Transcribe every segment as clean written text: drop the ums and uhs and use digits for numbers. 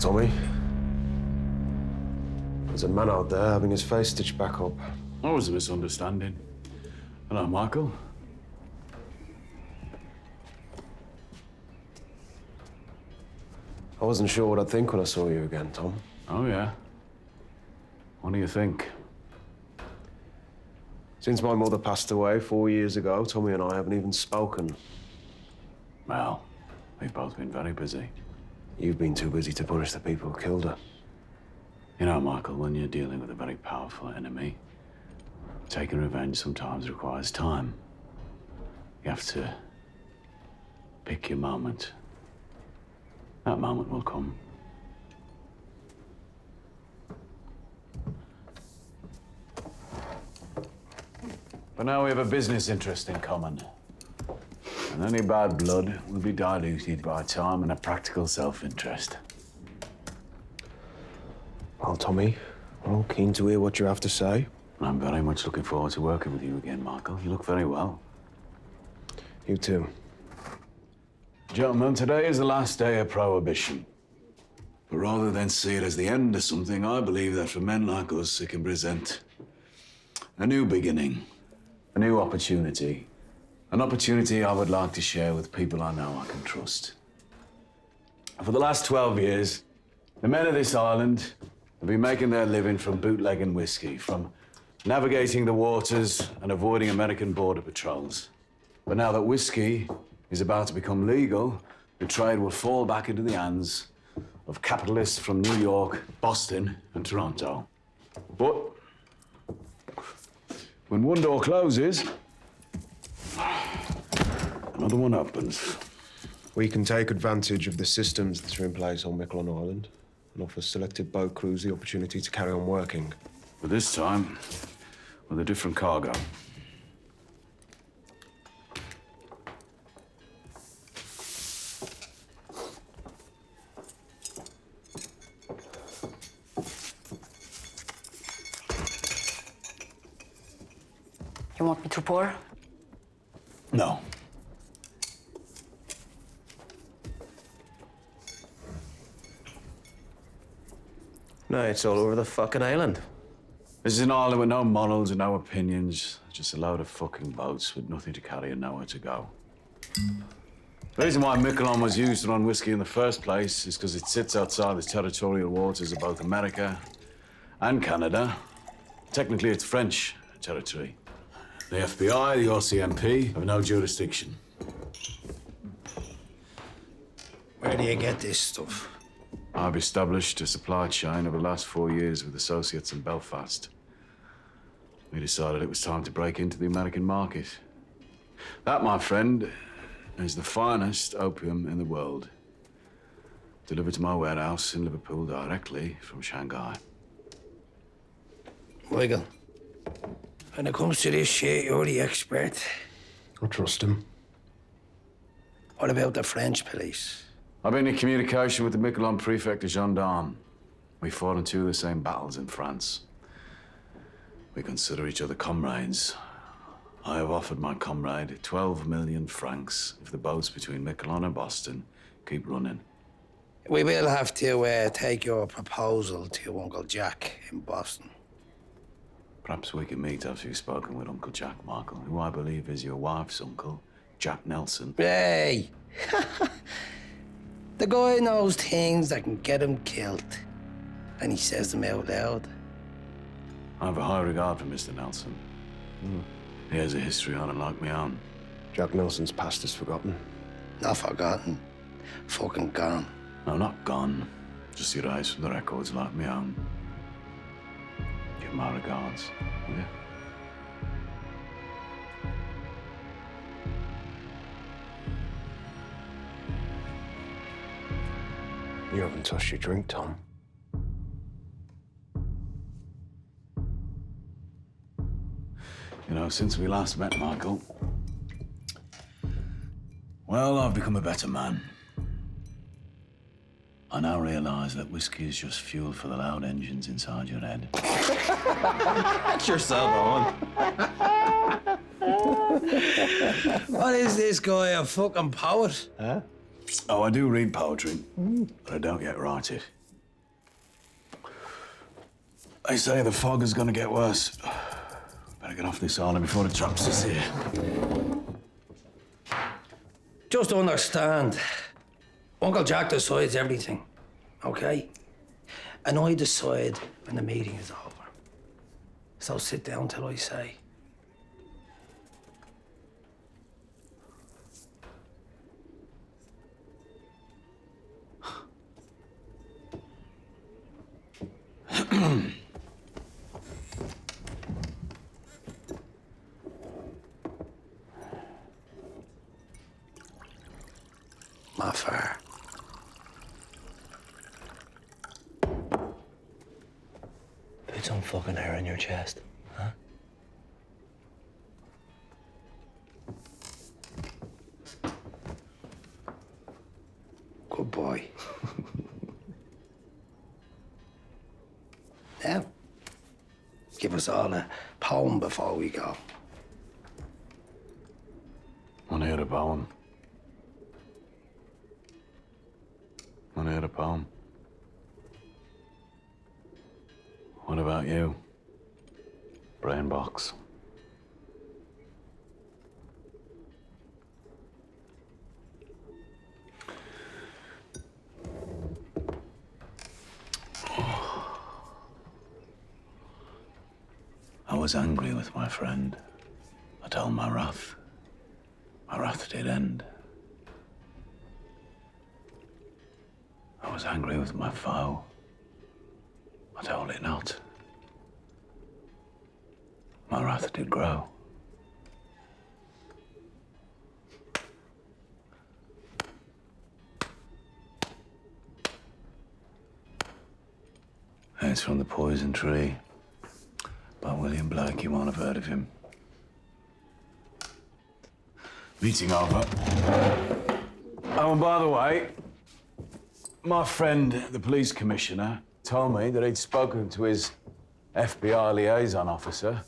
Tommy. There's a man out there having his face stitched back up. That was a misunderstanding. Hello, Michael. I wasn't sure what I'd think when I saw you again, Tom. Oh, yeah? What do you think? Since my mother passed away 4 years ago, Tommy and I haven't even spoken. Well, we've both been very busy. You've been too busy to punish the people who killed her. You know, Michael, when you're dealing with a very powerful enemy, taking revenge sometimes requires time. You have to pick your moment. That moment will come. But now we have a business interest in common. And any bad blood will be diluted by time and a practical self-interest. Well, Tommy, I'm keen to hear what you have to say. I'm very much looking forward to working with you again, Michael. You look very well. You too. Gentlemen, today is the last day of Prohibition. But rather than see it as the end of something, I believe that for men like us, it can present a new beginning, a new opportunity. An opportunity I would like to share with people I know I can trust. For the last 12 years, the men of this island have been making their living from bootlegging whiskey, from navigating the waters and avoiding American border patrols. But now that whiskey is about to become legal, the trade will fall back into the hands of capitalists from New York, Boston, and Toronto. But when one door closes, another one opens. We can take advantage of the systems that are in place on Miquelon Island and offer selected boat crews the opportunity to carry on working. But this time, with a different cargo. You want me to pour? No. No, it's all over the fucking island. This is an island with no morals and no opinions. Just a load of fucking boats with nothing to carry and nowhere to go. The reason why Miquelon was used to run whiskey in the first place is because it sits outside the territorial waters of both America and Canada. Technically, it's French territory. The FBI, the RCMP have no jurisdiction. Where do you get this stuff? I've established a supply chain over the last 4 years with associates in Belfast. We decided it was time to break into the American market. That, my friend, is the finest opium in the world. Delivered to my warehouse in Liverpool directly from Shanghai. Michael, when it comes to this shit, you're the expert. I trust him. What about the French police? I've been in communication with the Miquelon prefect of gendarmes. We fought in 2 of the same battles in France. We consider each other comrades. I have offered my comrade 12 million francs if the boats between Miquelon and Boston keep running. We will have to take your proposal to your Uncle Jack in Boston. Perhaps we can meet after you've spoken with Uncle Jack, Michael, who I believe is your wife's uncle, Jack Nelson. Hey! The guy knows things that can get him killed, and he says them out loud. I have a high regard for Mr. Nelson. He has a history on it like my own. Jack Nelson's past is forgotten. Not forgotten. Fucking gone. No, not gone. Just erased from the records like my own. Give my regards, will you? You haven't touched your drink, Tom. You know, since we last met, Michael, well, I've become a better man. I now realize that whiskey is just fuel for the loud engines inside your head. Get yourself on. What is this guy, a fucking poet? Huh? Oh, I do read poetry, but I don't yet write it. They say the fog is gonna get worse. Better get off this island before the traps us here. Just understand, Uncle Jack decides everything, okay? And I decide when the meeting is over. So sit down till I say. My fire. Put some fucking hair on your chest, huh? Good boy. Now, give us all a poem before we go. Wanna hear a poem? Wanna hear a poem? What about you? Brain box. I was angry with my friend. I told my wrath. My wrath did end. I was angry with my foe. I told it not. My wrath did grow. It's from The Poison Tree by William Blake. You won't have heard of him. Meeting over. Oh, and by the way, my friend, the police commissioner, told me that he'd spoken to his FBI liaison officer,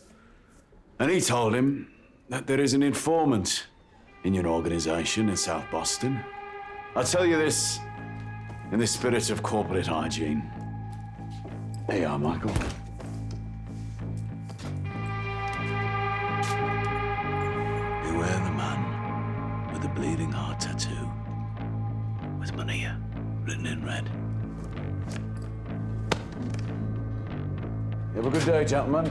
and he told him that there is an informant in your organization in South Boston. I'll tell you this in the spirit of corporate hygiene. Here you are, Michael. Beware the man with the bleeding heart tattoo, with Mania written in red. Have a good day, gentlemen.